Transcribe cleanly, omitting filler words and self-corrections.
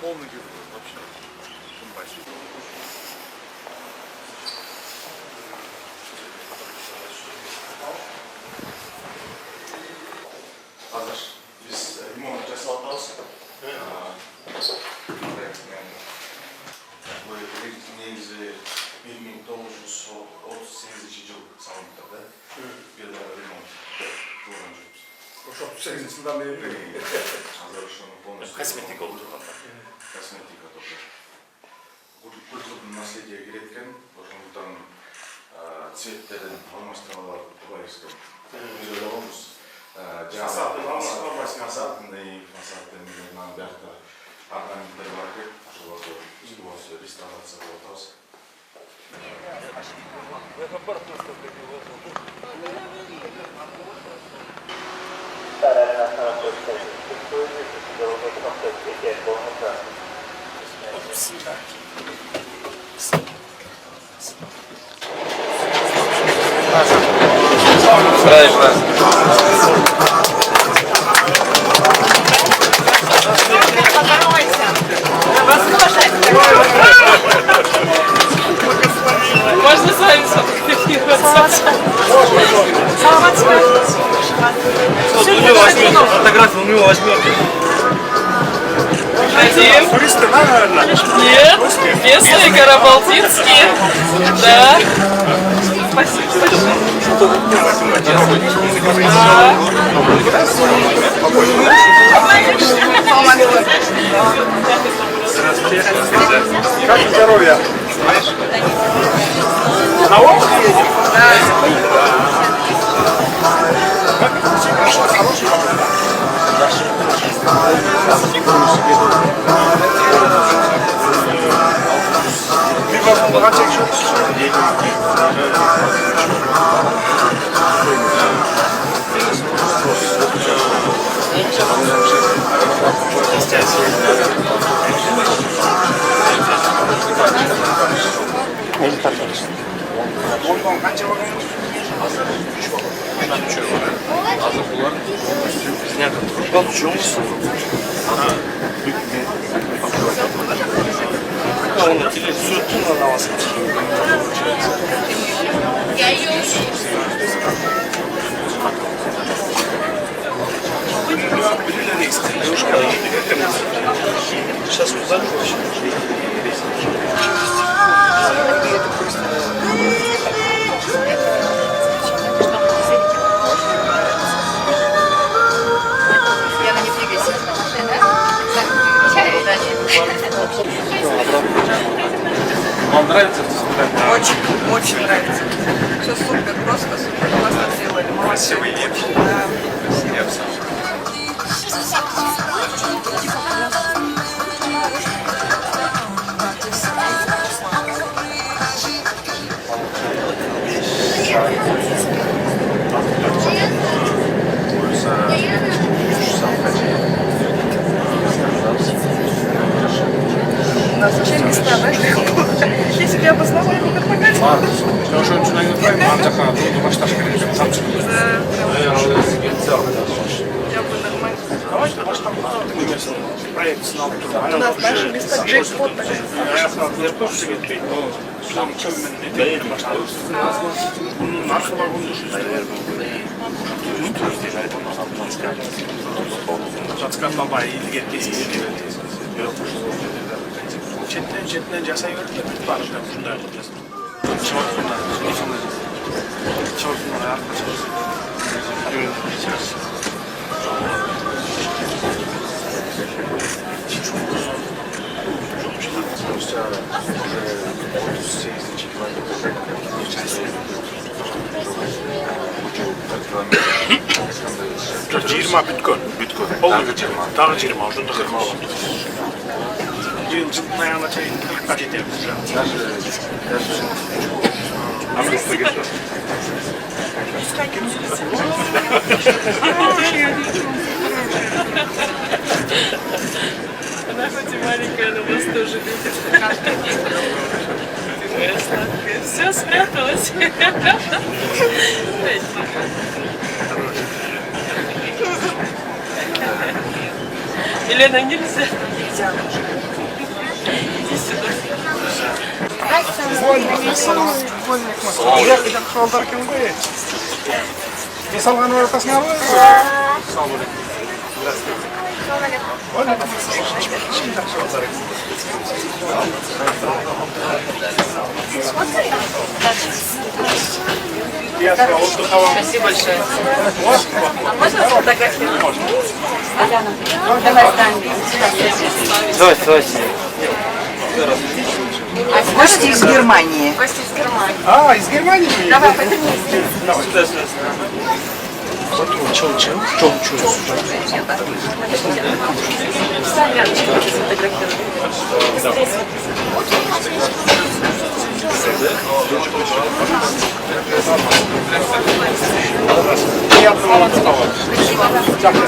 полный герой вообще. Он большой. Hazır. Biz limon ötesi atlarız. Bu negizі 1938 жыл салынды. Bir de limon kurgan жүрміз. Ошо 38-жылдан бери. Hazır ошону полностью. Косметика олтурганда. Косметика тоже. Культурный наследие кереткен, ошондуктан цветтерин алмаштыралар Тубайском. Biz öyle olmuş. Фасадный фасадный бәрті орнаменттер бар екен, ошолорду осы реставрация кылып атабыз. Можно с вами сфотографироваться? Фотографию у него возьмете. Один. Туристы, наверное? Нет. Местные карабалтинские. Да. Спасибо большое. Как здоровье? На отдых едем? Да. Микрофонға чек жоқ. Ondan қанша бағамыз? Hazır 3 vagон. 3 vagон. Hazır bunlar. Снято. Получился. Он телесуетно на вас. Сейчас мы закончим. Вам нравится? Очень, очень нравится. Все супер, просто супер классно сделали. Красивый вид. Да. У нас вообще места, да? Если бы я познала, я бы как показывала. Var. Ошонун үчүн айнытпайм, ар жака жолду башташ керек. Самчы. Я бы нормально. Давайте баштап проект сынап туруп. У нас наши места джекпот. Жаткан бабай илгетти. Четтен жасай берди. Барып ушундай кылып жасап. Чоортундар, чоортундар аркы чыгып. Спустя уже 38 километров. 20 бүткөн. Дагы 20, ошондо 20 болот. Жылдын аягына чейин 40ка жетебиз. Она хоть и маленькая, но вас тоже любит. Все спряталось. Елена, нельзя. Як шалдаркин ви? І салган ортасына вы? Спасибо большое. А можно сфотографировать? Гости из Германии. Гости из Германии. А, из Германии вы? Давай, повернись. Сами рядышком сфотографировать. Приятного вам. Дякую.